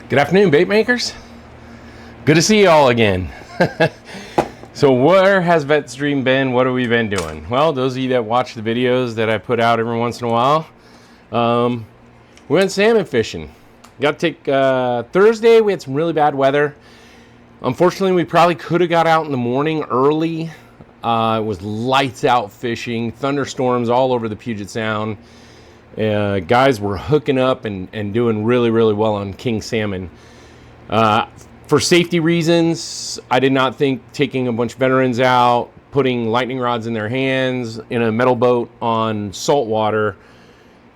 Good afternoon, bait makers. Good to see you all again. So where has VetStream been? What have we been doing? Well, those of you that watch the videos that I put out every once in a while, we went salmon fishing. Got to take Thursday. We had some really bad weather. Unfortunately, we probably could have got out in the morning early. It was lights out fishing, thunderstorms all over the Puget Sound. Guys were hooking up and doing really, really well on king salmon. For safety reasons, I did not think taking a bunch of veterans out, putting lightning rods in their hands in a metal boat on salt water.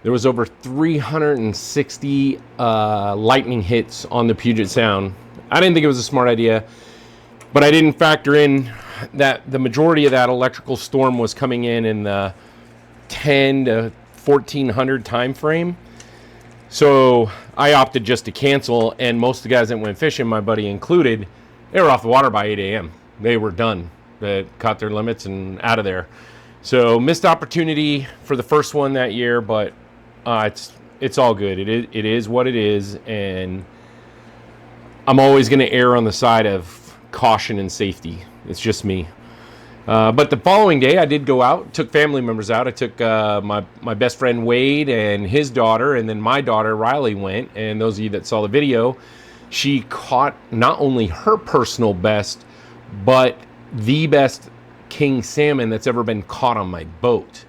There was over 360 lightning hits on the Puget Sound. I didn't think it was a smart idea, but I didn't factor in that the majority of that electrical storm was coming in the 10 to 1400 time frame. So I opted just to cancel, and most of the guys that went fishing, my buddy included, they were off the water by 8 a.m. They were done. They caught their limits and out of there. So missed opportunity for the first one that year, but it's all good. It is what it is, and I'm always going to err on the side of caution and safety. It's just me. But the following day, I did go out, took family members out. I took my best friend Wade and his daughter, and then my daughter Riley went. And those of you that saw the video, she caught not only her personal best, but the best king salmon that's ever been caught on my boat.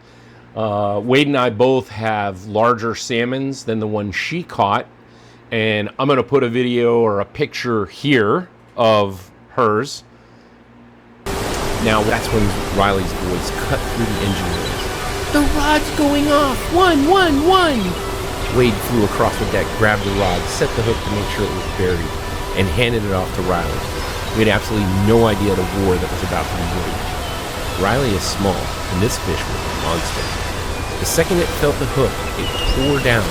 Wade and I both have larger salmons than the one she caught. And I'm going to put a video or a picture here of hers. Now, that's when Riley's voice cut through the engine noise. The rod's going off! One! Wade flew across the deck, grabbed the rod, set the hook to make sure it was buried, and handed it off to Riley. We had absolutely no idea the war that was about to be waged. Riley is small, and this fish was a monster. The second it felt the hook, it tore down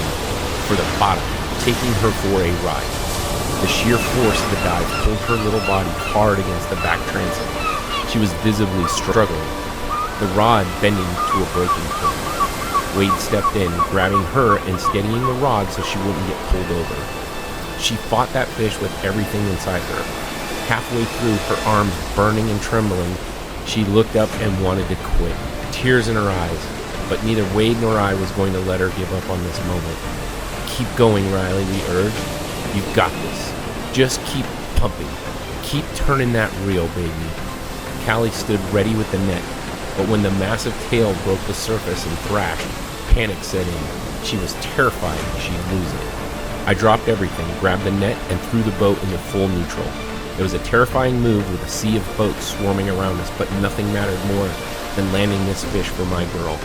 for the bottom, taking her for a ride. The sheer force of the dive pulled her little body hard against the back transom. She was visibly struggling, the rod bending to a breaking point. Wade stepped in, grabbing her and steadying the rod so she wouldn't get pulled over. She fought that fish with everything inside her. Halfway through, her arms burning and trembling, she looked up and wanted to quit, tears in her eyes. But neither Wade nor I was going to let her give up on this moment. Keep going, Riley, we urged. You've got this. Just keep pumping. Keep turning that reel, baby. Callie stood ready with the net, but when the massive tail broke the surface and thrashed, panic set in. She was terrified she'd lose it. I dropped everything, grabbed the net, and threw the boat into full neutral. It was a terrifying move with a sea of boats swarming around us, but nothing mattered more than landing this fish for my girl.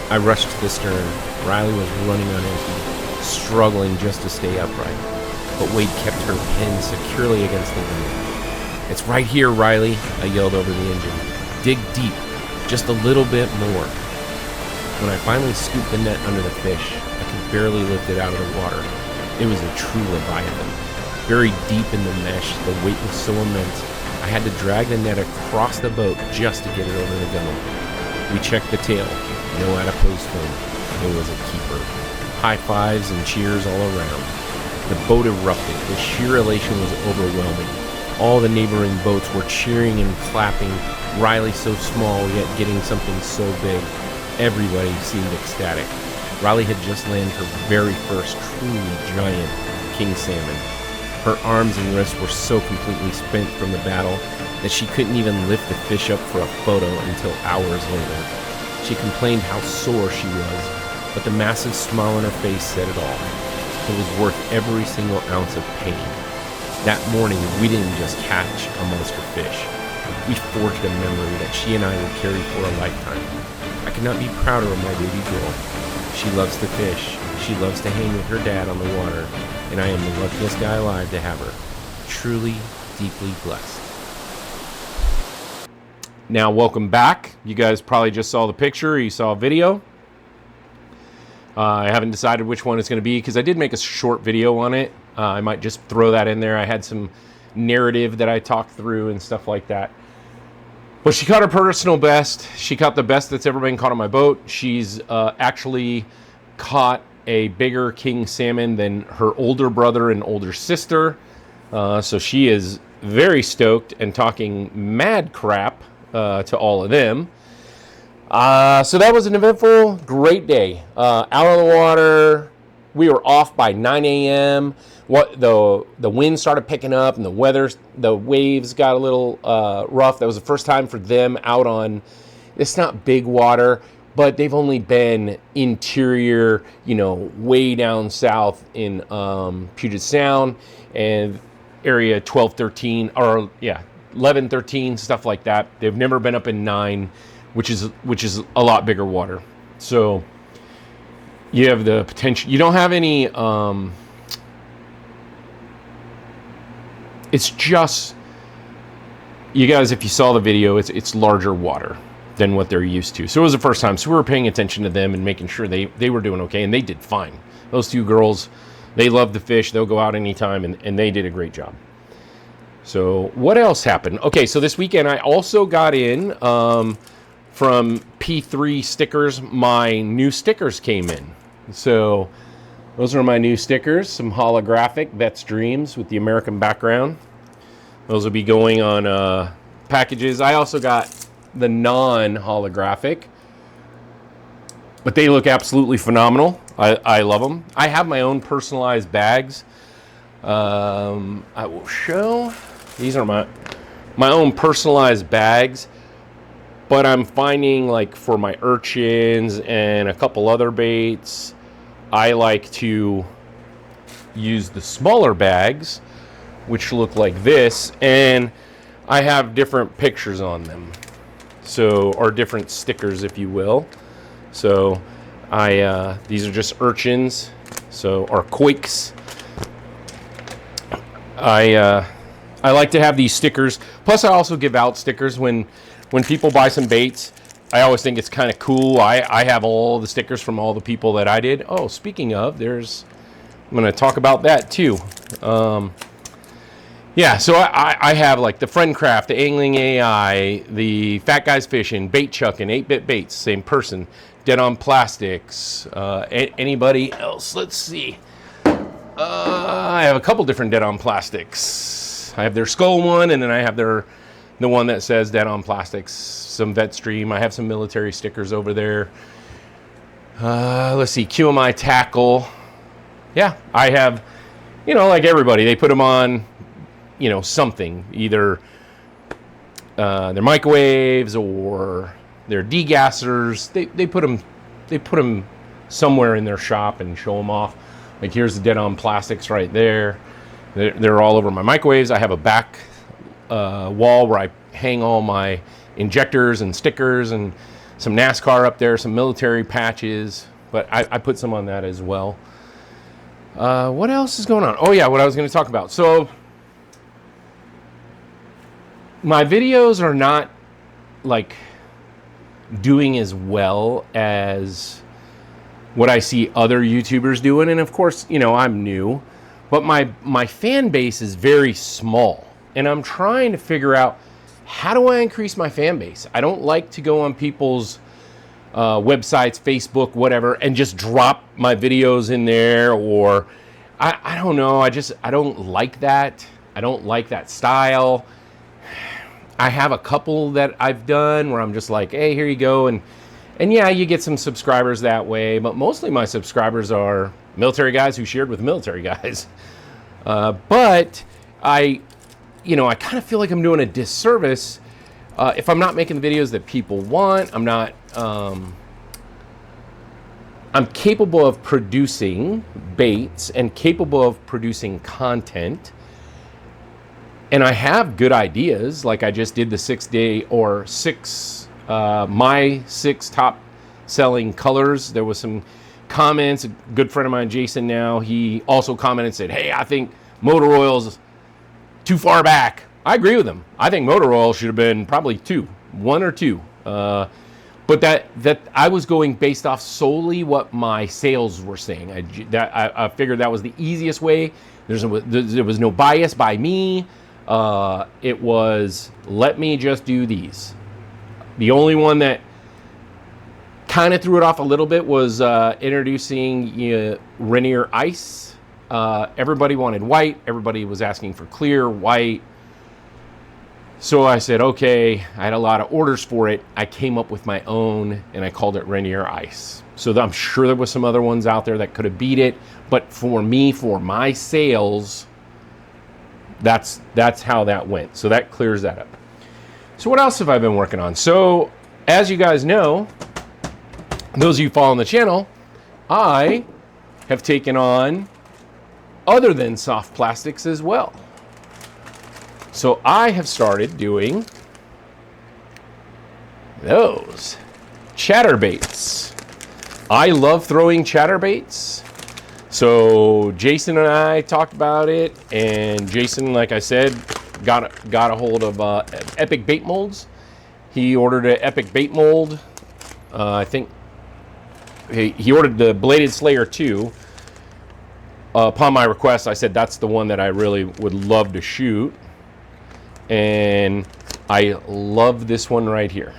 I rushed to the stern. Riley was running on empty, struggling just to stay upright, but Wade kept her pinned securely against the wind. It's right here, Riley, I yelled over the engine. Dig deep, just a little bit more. When I finally scooped the net under the fish, I could barely lift it out of the water. It was a true leviathan. Buried deep in the mesh, the weight was so immense, I had to drag the net across the boat just to get it over the gunwale. We checked the tail. No adipose fin. It was a keeper. High fives and cheers all around. The boat erupted. The sheer elation was overwhelming. All the neighboring boats were cheering and clapping. Riley so small, yet getting something so big. Everybody seemed ecstatic. Riley had just landed her very first truly giant king salmon. Her arms and wrists were so completely spent from the battle that she couldn't even lift the fish up for a photo until hours later. She complained how sore she was, but the massive smile on her face said it all. It was worth every single ounce of pain. That morning, we didn't just catch a monster fish. We forged a memory that she and I would carry for a lifetime. I could not be prouder of my baby girl. She loves to fish. She loves to hang with her dad on the water, and I am the luckiest guy alive to have her. Truly, deeply blessed. Now, welcome back. You guys probably just saw the picture. You saw a video. I haven't decided which one it's going to be because I did make a short video on it. I might just throw that in there. I had some narrative that I talked through and stuff like that. But she caught her personal best. She caught the best that's ever been caught on my boat. She's actually caught a bigger king salmon than her older brother and older sister. So she is very stoked and talking mad crap to all of them. So that was an eventful, great day. Out on the water, we were off by 9 a.m. The wind started picking up and the waves got a little rough. That was the first time for them out on, it's not big water, but they've only been interior, way down south in Puget Sound and area 12, 13, or 11, 13, stuff like that. They've never been up in 9, which is a lot bigger water. So you have the potential. You don't have any. It's just, you guys, if you saw the video, it's larger water than what they're used to. So it was the first time. So we were paying attention to them and making sure they were doing okay, and they did fine. Those two girls, they love the fish. They'll go out anytime, and they did a great job. So what else happened? Okay, so this weekend I also got in from P3 Stickers. My new stickers came in. So those are my new stickers, some holographic Vets Dreams with the American background. Those will be going on packages. I also got the non-holographic, but they look absolutely phenomenal. I love them. I have my own personalized bags. I will show. These are my own personalized bags, but I'm finding, like, for my urchins and a couple other baits, I like to use the smaller bags, which look like this, and I have different pictures on them. So, or different stickers, if you will. So these are just urchins, or quakes. I like to have these stickers. Plus, I also give out stickers when people buy some baits. I always think it's kind of cool. I have all the stickers from all the people that I did. Oh, speaking of, I'm going to talk about that too. Yeah, so I have, like, the Friendcraft, the Angling AI, the Fat Guys Fishing, Bait Chucking, 8-Bit Baits, same person. Dead on Plastics. Anybody else? Let's see. I have a couple different Dead on Plastics. I have their skull one, and then I have the one that says Dead on Plastics. Some Vetstream. I have some military stickers over there. Let's see. QMI Tackle. Yeah, I have, like everybody, they put them on, something. Either their microwaves or their degassers. They put them somewhere in their shop and show them off. Like, here's the Dead on Plastics right there. They're all over my microwaves. I have a back wall where I hang all my injectors and stickers and some NASCAR up there, some military patches. But I put some on that as well. What else is going on? Oh, yeah, what I was going to talk about. So my videos are not, like, doing as well as what I see other YouTubers doing. And of course, I'm new, but my fan base is very small, and I'm trying to figure out, how do I increase my fan base? I don't like to go on people's websites, Facebook, whatever, and just drop my videos in there, or I don't know. I don't like that. I don't like that style. I have a couple that I've done where I'm just like, hey, here you go. And yeah, you get some subscribers that way, but mostly my subscribers are military guys who shared with military guys. But I kind of feel like I'm doing a disservice if I'm not making the videos that people want. I'm capable of producing baits and capable of producing content. And I have good ideas. Like, I just did the my 6 top selling colors. There was some comments. A good friend of mine, Jason, now, he also commented and said, hey, I think motor oil's too far back. I agree with him. I think motor oil should have been probably 1 or 2. But that I was going based off solely what my sales were saying. I figured that was the easiest way. There was no bias by me. It was, let me just do these. The only one that kind of threw it off a little bit was introducing Rainier Ice. Everybody wanted white. Everybody was asking for clear white. So I said, okay, I had a lot of orders for it. I came up with my own, and I called it Rainier Ice. So I'm sure there was some other ones out there that could have beat it. But for me, for my sales, that's how that went. So that clears that up. So what else have I been working on? So as you guys know, those of you following the channel, I have taken on other than soft plastics as well. So I have started doing those chatterbaits. I love throwing chatterbaits. So Jason and I talked about it, and Jason, like I said, got a hold of Epic Bait Molds. He ordered an Epic Bait Mold. I think he ordered the Bladed Slayer 2. Upon my request, I said that's the one that I really would love to shoot. And I love this one right here.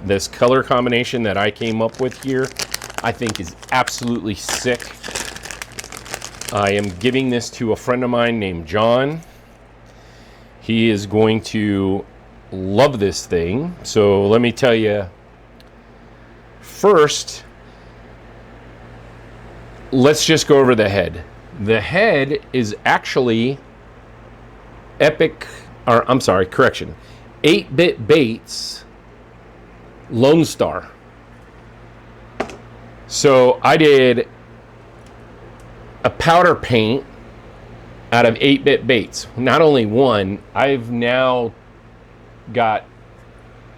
This color combination that I came up with here, I think is absolutely sick. I am giving this to a friend of mine named John. He is going to love this thing. So let me tell you, first, let's just go over the head. The head is actually Epic, or I'm sorry, correction, 8-Bit Baits Lone Star. So I did a powder paint out of 8-Bit Baits. Not only one, I've now got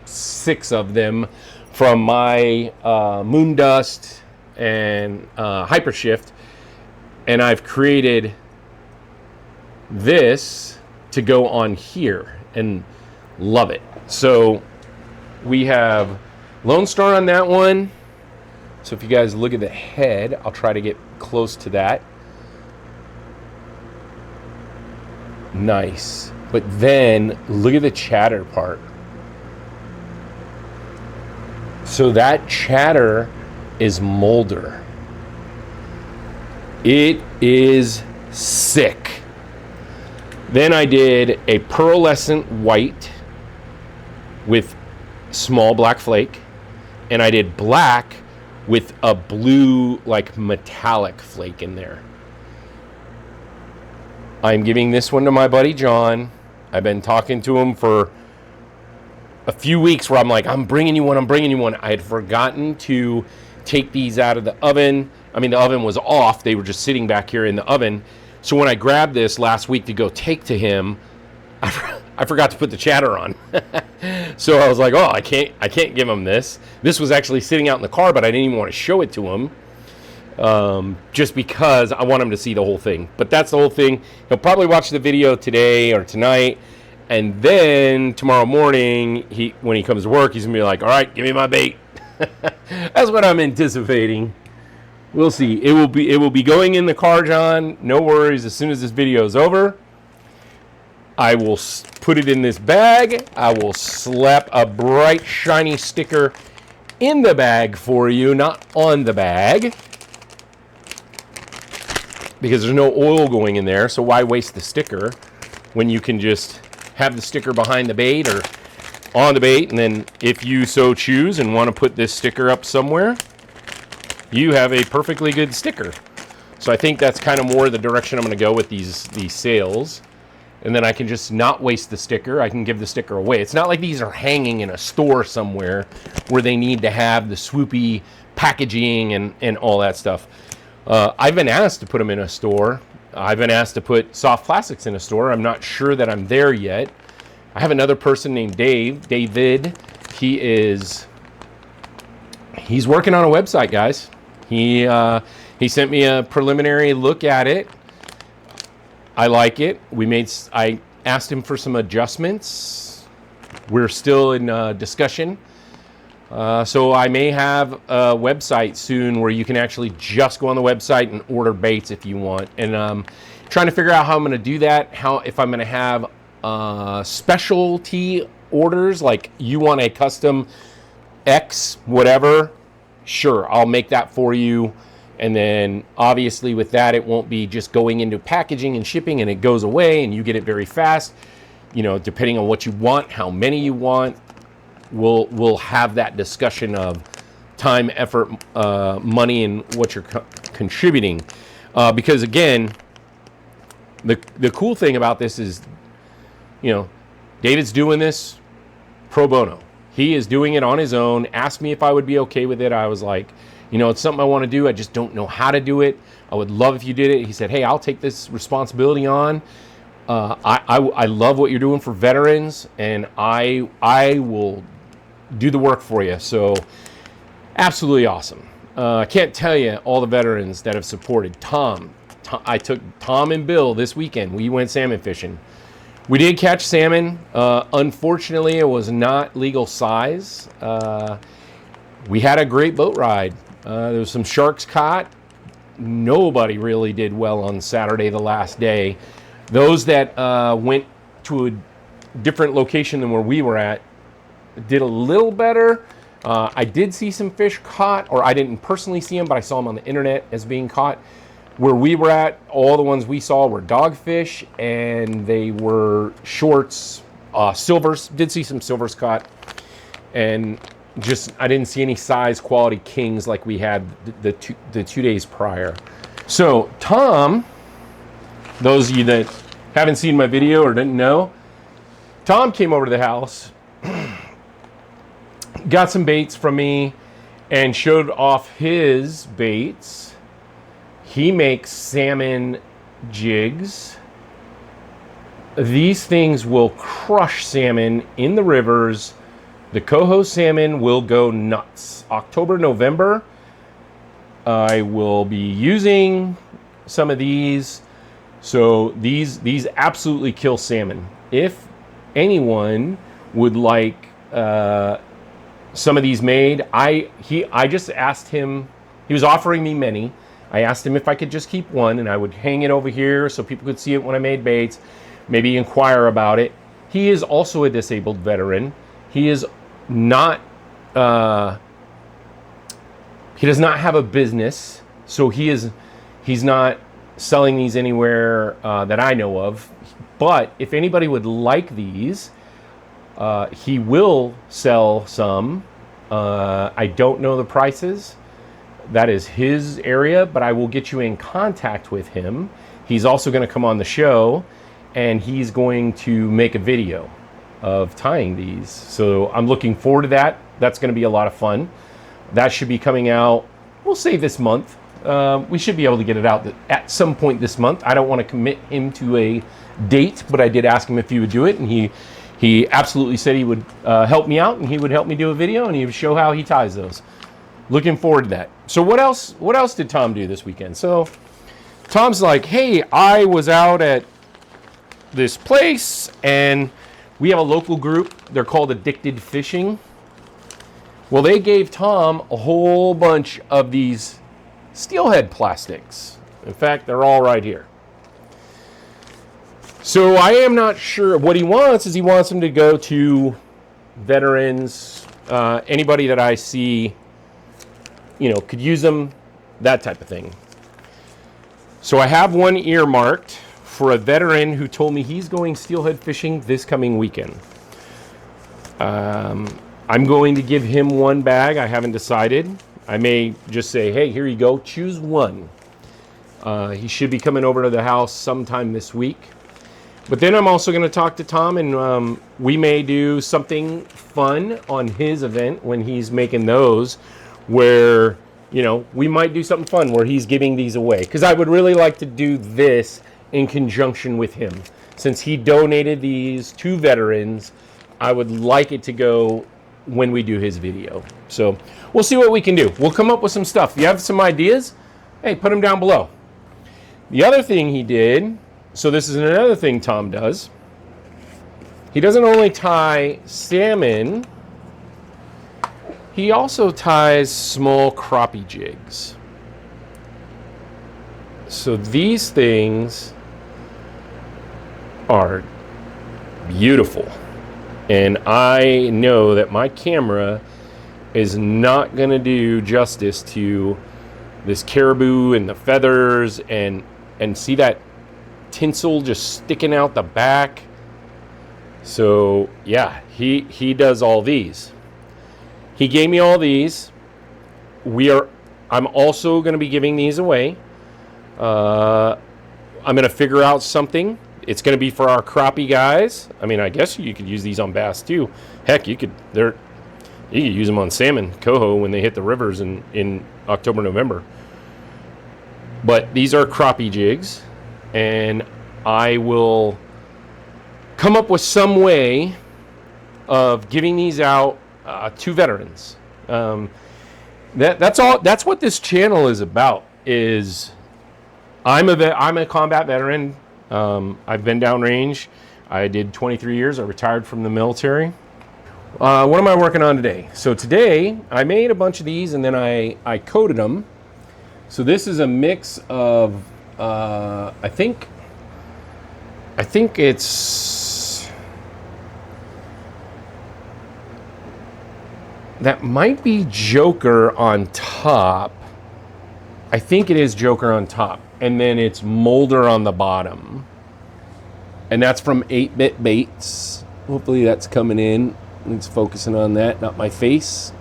6 of them from my Moon Dust and Hypershift, and I've created this to go on here and love it. So we have Lone Star on that one. So if you guys look at the head, I'll try to get close to that. Nice. But then look at the chatter part. So that chatter is Molder. It is sick. Then I did a pearlescent white with small black flake, and I did black with a blue, like metallic flake in there. I'm giving this one to my buddy John. I've been talking to him for a few weeks where I'm like, I'm bringing you one, I'm bringing you one. I had forgotten to take these out of the oven. I mean, the oven was off. They were just sitting back here in the oven. So when I grabbed this last week to go take to him, I forgot to put the chatter on. So I was like, oh, I can't give him this. This was actually sitting out in the car, but I didn't even want to show it to him. Just because I want him to see the whole thing. But that's the whole thing. He'll probably watch the video today or tonight. And then tomorrow morning, when he comes to work, he's going to be like, all right, give me my bait. That's what I'm anticipating. We'll see. It will be going in the car, John. No worries. As soon as this video is over, I will put it in this bag. I will slap a bright, shiny sticker in the bag for you, not on the bag, because there's no oil going in there. So why waste the sticker when you can just have the sticker behind the bait or on the bait? And then if you so choose and want to put this sticker up somewhere, you have a perfectly good sticker. So I think that's kind of more the direction I'm going to go with these sales. And then I can just not waste the sticker. I can give the sticker away. It's not like these are hanging in a store somewhere where they need to have the swoopy packaging and all that stuff. I've been asked to put them in a store. I've been asked to put soft plastics in a store. I'm not sure that I'm there yet. I have another person named David. He's working on a website, guys. He sent me a preliminary look at it. I like it. I asked him for some adjustments. We're still in discussion. So I may have a website soon where you can actually just go on the website and order baits if you want. And trying to figure out how I'm going to do that. If I'm going to have specialty orders, like you want a custom X, whatever, sure, I'll make that for you. And then obviously with that, it won't be just going into packaging and shipping and it goes away and you get it very fast. You know, depending on what you want, how many you want, we'll have that discussion of time, effort, money, and what you're contributing. Because again, the cool thing about this is, you know, David's doing this pro bono. He is doing it on his own. Asked me if I would be okay with it. I was like, you know, it's something I want to do. I just don't know how to do it. I would love if you did it. He said, hey, I'll take this responsibility on. I love what you're doing for veterans, and I will do the work for you. So absolutely awesome. I can't tell you all the veterans that have supported. I took Tom and Bill this weekend. We went salmon fishing. We did catch salmon. Unfortunately, it was not legal size. We had a great boat ride. There was some sharks caught. Nobody really did well on Saturday, the last day. Those that went to a different location than where we were at did a little better. I did see some fish caught, or I didn't personally see them, but I saw them on the internet as being caught. Where we were at, all the ones we saw were dogfish, and they were shorts, silvers. Did see some silvers caught, and just I didn't see any size quality kings like we had the 2 days prior. So Tom, those of you that haven't seen my video or didn't know, Tom came over to the house, got some baits from me, and showed off his baits. He makes salmon jigs. These things will crush salmon in the rivers. The coho salmon will go nuts. October, November, I will be using some of these. So these absolutely kill salmon. If anyone would like some of these made, I just asked him. He was offering me many. I asked him if I could just keep one, and I would hang it over here so people could see it when I made baits, maybe inquire about it. He is also a disabled veteran. He is not, he does not have a business, so he's not selling these anywhere that I know of. But if anybody would like these, he will sell some. I don't know the prices. That is his area, but I will get you in contact with him. He's also going to come on the show, and he's going to make a video of tying these. So I'm looking forward to that. That's going to be a lot of fun. That should be coming out, we'll say this month. We should be able to get it out at some point this month. I don't want to commit him to a date, but I did ask him if he would do it, and he absolutely said he would help me out, and he would help me do a video, and he would show how he ties those. Looking forward to that. So what else did Tom do this weekend? So Tom's like, hey, I was out at this place, and we have a local group. They're called Addicted Fishing. Well, they gave Tom a whole bunch of these steelhead plastics. In fact, they're all right here. So I am not sure. What he wants is he wants them to go to veterans, anybody that I see, you know, could use them, that type of thing. So I have one earmarked for a veteran who told me he's going steelhead fishing this coming weekend. I'm going to give him one bag. I haven't decided. I may just say, hey, here you go. Choose one. He should be coming over to the house sometime this week. But then I'm also going to talk to Tom, and we may do something fun on his event when he's making those, where, you know, we might do something fun where he's giving these away. Because I would really like to do this in conjunction with him. Since he donated these to veterans, I would like it to go when we do his video. So we'll see what we can do. We'll come up with some stuff. If you have some ideas, hey, put them down below. The other thing he did, so this is another thing Tom does. He doesn't only tie salmon, he also ties small crappie jigs. So these things are beautiful. And I know that my camera is not going to do justice to this caribou and the feathers, and see that tinsel just sticking out the back. So yeah, he does all these. He gave me all these. I'm also going to be giving these away. I'm going to figure out something. It's going to be for our crappie guys. I mean, I guess you could use these on bass too. Heck, you could use them on salmon, coho, when they hit the rivers in October, November. But these are crappie jigs, and I will come up with some way of giving these out to veterans. That's all. That's what this channel is about. I'm a combat veteran. I've been downrange. I did 23 years. I retired from the military. What am I working on today? So today I made a bunch of these, and then I coated them. So this is a mix of I think it's, that might be Joker on top. I think it is Joker on top, and then it's Molder on the bottom, and that's from 8-Bit Baits. Hopefully that's coming in. It's focusing on that, not my face.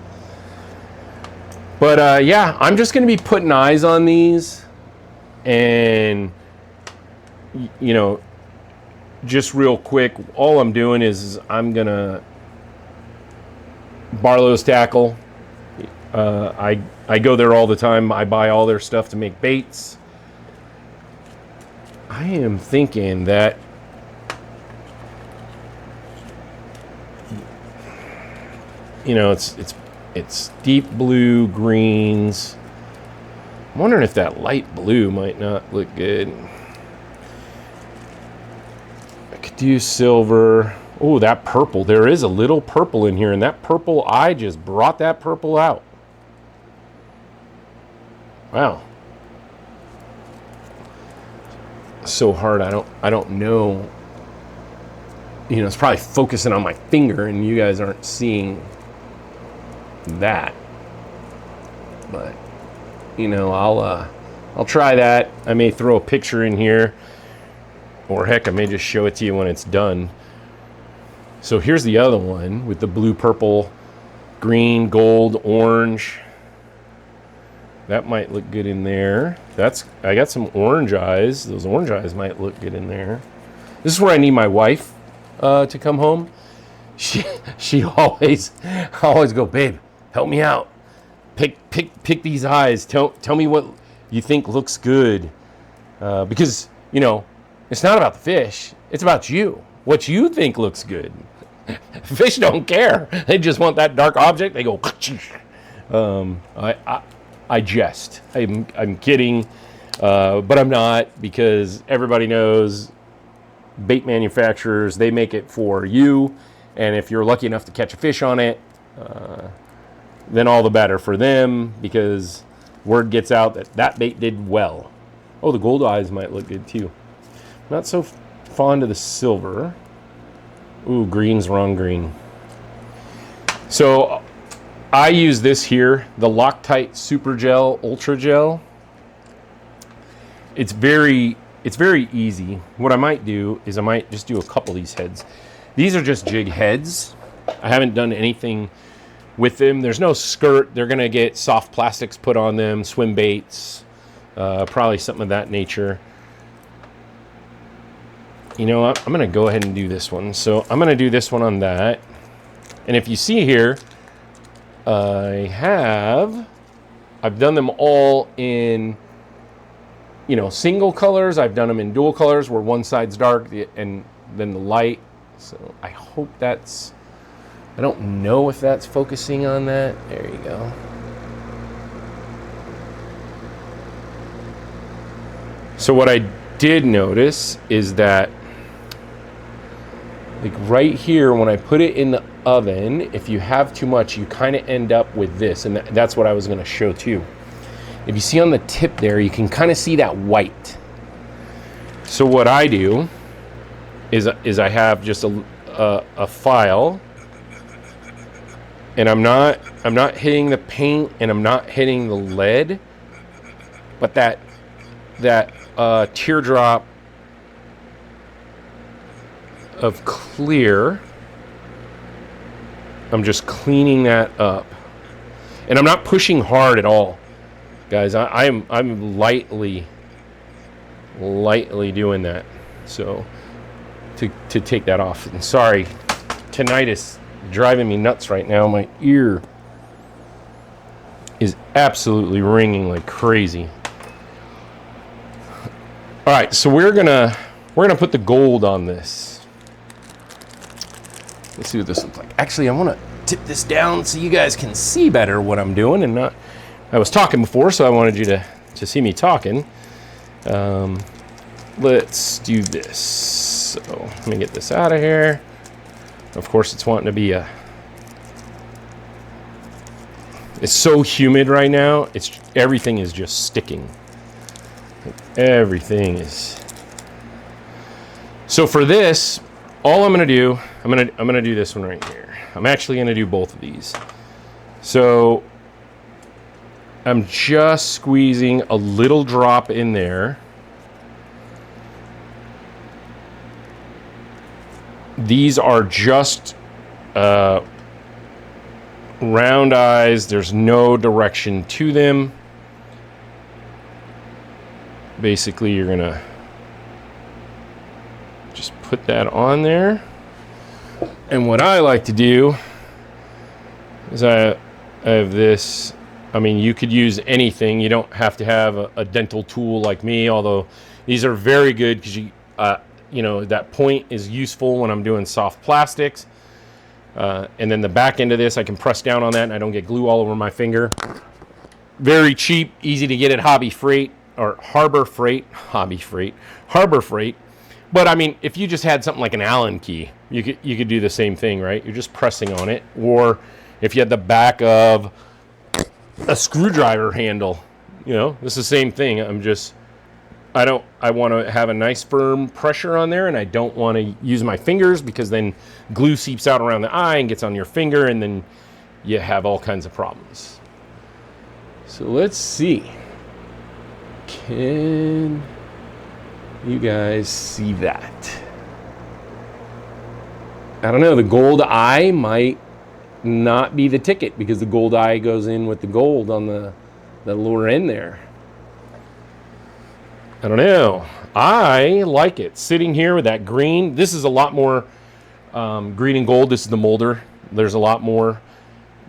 But yeah, I'm just going to be putting eyes on these, and you know, just real quick, all I'm doing is I'm going to Barlow's Tackle. I go there all the time. I buy all their stuff to make baits. I am thinking that it's deep blue greens. I'm wondering if that light blue might not look good. I could do silver. Oh, that purple. There is a little purple in here, and that purple, I just brought that purple out. Wow. So hard, I don't know. It's probably focusing on my finger, and you guys aren't seeing that. But I'll try that. I may throw a picture in here, or heck, I may just show it to you when it's done. So here's the other one with the blue, purple, green, gold, orange. That might look good in there. I got some orange eyes. Those orange eyes might look good in there. This is where I need my wife to come home. She always go, babe, help me out. Pick these eyes. Tell me what you think looks good. Because it's not about the fish. It's about you. What you think looks good. Fish don't care. They just want that dark object. They go. I jest. I'm kidding, but I'm not, because everybody knows bait manufacturers, they make it for you, and if you're lucky enough to catch a fish on it, then all the better for them, because word gets out that bait did well. Oh, the gold eyes might look good too. Not so fond of the silver. Ooh, green's wrong green. So I use this here, the Loctite Super Gel Ultra Gel. It's very easy. What I might do is I might just do a couple of these heads. These are just jig heads. I haven't done anything with them. There's no skirt. They're gonna get soft plastics put on them, swim baits, probably something of that nature. You know what? I'm gonna go ahead and do this one. So I'm gonna do this one on that. And if you see here, I've done them all in, single colors. I've done them in dual colors where one side's dark and then the light. So I hope I don't know if that's focusing on that. There you go. So what I did notice is that, like right here, when I put it in the oven, if you have too much, you kind of end up with this, and that's what I was going to show too. If you see on the tip there, you can kind of see that white. So what I do is I have just a file, And I'm not hitting the paint, and I'm not hitting the lead, but that teardrop of clear, I'm just cleaning that up. And I'm not pushing hard at all, guys. I'm lightly doing that, so to take that off. And sorry, tinnitus driving me nuts right now. My ear is absolutely ringing like crazy. All right, so we're gonna put the gold on this. Let's see what this looks like. Actually, I want to tip this down so you guys can see better what I'm doing, and not. I was talking before, so I wanted you to see me talking. Let's do this. So let me get this out of here. Of course, it's wanting to be it's so humid right now. Everything is just sticking. Everything is. So for this, all I'm gonna do, I'm gonna do this one right here. I'm actually gonna do both of these. So I'm just squeezing a little drop in there. These are just round eyes. There's no direction to them. Basically, you're gonna just put that on there. And what I like to do is I have this. I mean, you could use anything. You don't have to have a dental tool like me, although these are very good because you know, that point is useful when I'm doing soft plastics. And then the back end of this, I can press down on that and I don't get glue all over my finger. Very cheap, easy to get at Harbor Freight. But I mean, if you just had something like an Allen key, you could do the same thing, right? You're just pressing on it. Or if you had the back of a screwdriver handle, you know, it's the same thing. I want to have a nice firm pressure on there, and I don't want to use my fingers because then glue seeps out around the eye and gets on your finger, and then you have all kinds of problems. So let's see. Can you guys see that? I don't know. The gold eye might not be the ticket because the gold eye goes in with the gold on the lower end there. I don't know. I like it. Sitting here with that green. This is a lot more green and gold. This is the molder. There's a lot more.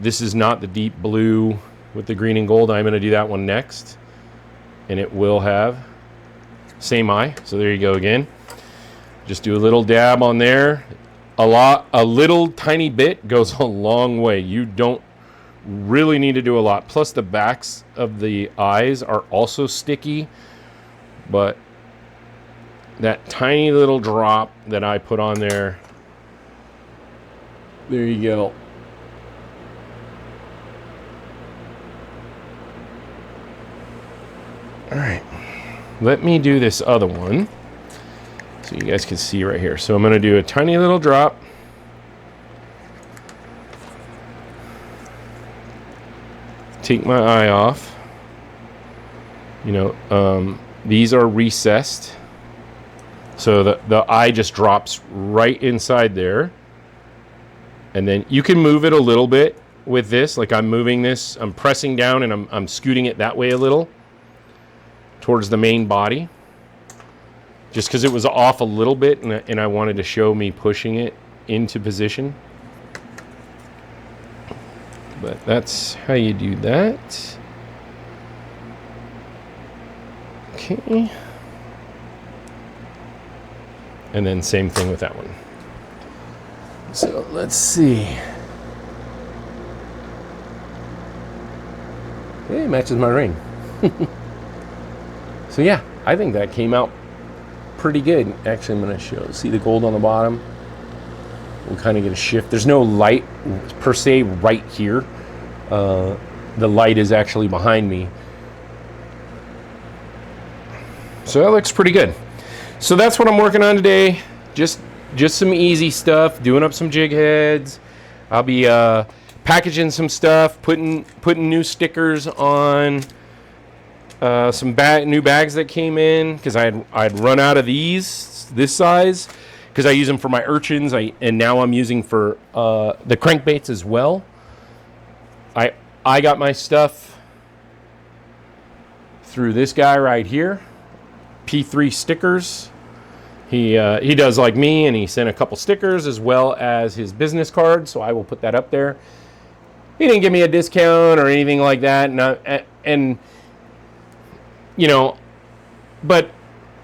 This is not the deep blue with the green and gold. I'm going to do that one next. And it will have same eye. So there you go again. Just do a little dab on there. A little tiny bit goes a long way. You don't really need to do a lot. Plus the backs of the eyes are also sticky. But that tiny little drop that I put on there, there you go. All right, let me do this other one so you guys can see right here. So I'm going to do a tiny little drop. Take my eye off. You know, these are recessed, so the eye just drops right inside there. And then you can move it a little bit with this, like I'm moving this, I'm pressing down and I'm scooting it that way a little towards the main body, just because it was off a little bit and I wanted to show me pushing it into position. But that's how you do that. Okay. And then same thing with that one. So let's see. Hey, it matches my ring. So yeah, I think that came out pretty good. Actually, I'm going to see the gold on the bottom. We'll kind of get a shift. There's no light per se right here. The light is actually behind me. So that looks pretty good. So that's what I'm working on today. Just some easy stuff, doing up some jig heads. I'll be packaging some stuff, putting new stickers on some new bags that came in, because I'd run out of this size, because I use them for my urchins, and now I'm using for the crankbaits as well. I got my stuff through this guy right here, P3 Stickers. He does like me, and he sent a couple stickers as well as his business card, so I will put that up there. He didn't give me a discount or anything like that, and you know, but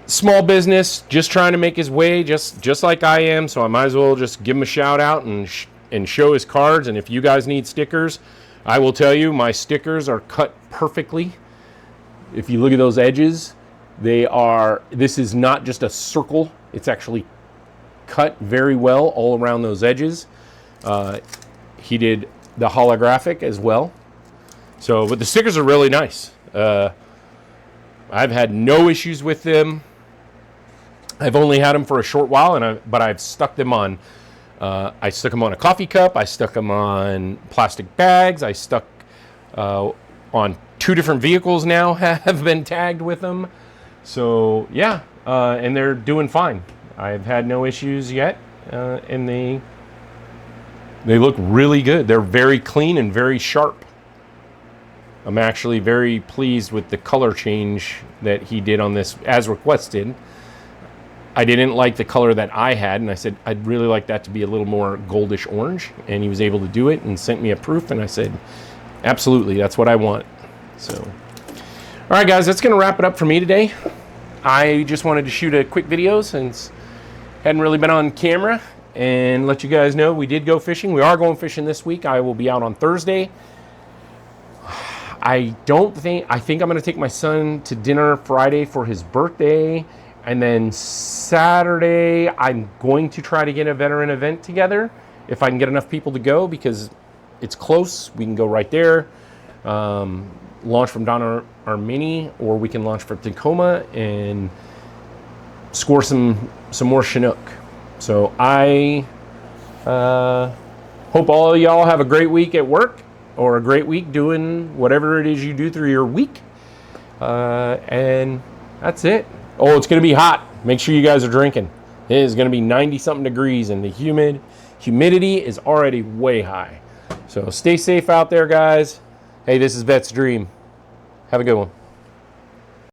small business, just trying to make his way, just like I am, so I might as well just give him a shout out and show his cards. And if you guys need stickers, I will tell you, my stickers are cut perfectly. If you look at those edges, this is not just a circle, it's actually cut very well all around those edges. He did the holographic as well. So, but the stickers are really nice. I've had no issues with them. I've only had them for a short while, but I've stuck them on. I stuck them on a coffee cup. I stuck them on plastic bags. I stuck on 2 different vehicles now have been tagged with them. So yeah, and they're doing fine. I've had no issues yet, and they look really good. They're very clean and very sharp. I'm actually very pleased with the color change that he did on this as requested. I didn't like the color that I had, and I said I'd really like that to be a little more goldish orange, and he was able to do it and sent me a proof, and I said absolutely, that's what I want. So all right guys, that's gonna wrap it up for me today. I just wanted to shoot a quick video since hadn't really been on camera, and let you guys know we did go fishing. We are going fishing this week. I will be out on Thursday. I think I'm going to take my son to dinner Friday for his birthday, and then Saturday I'm going to try to get a veteran event together if I can get enough people to go, because it's close. We can go right there, launch from Don Armini, or we can launch from Tacoma and score some more Chinook. So I hope all of y'all have a great week at work, or a great week doing whatever it is you do through your week. And that's it. Oh, it's going to be hot. Make sure you guys are drinking. It is going to be 90-something degrees, and the humidity is already way high. So stay safe out there, guys. Hey, this is Vet's Dream. Have a good one.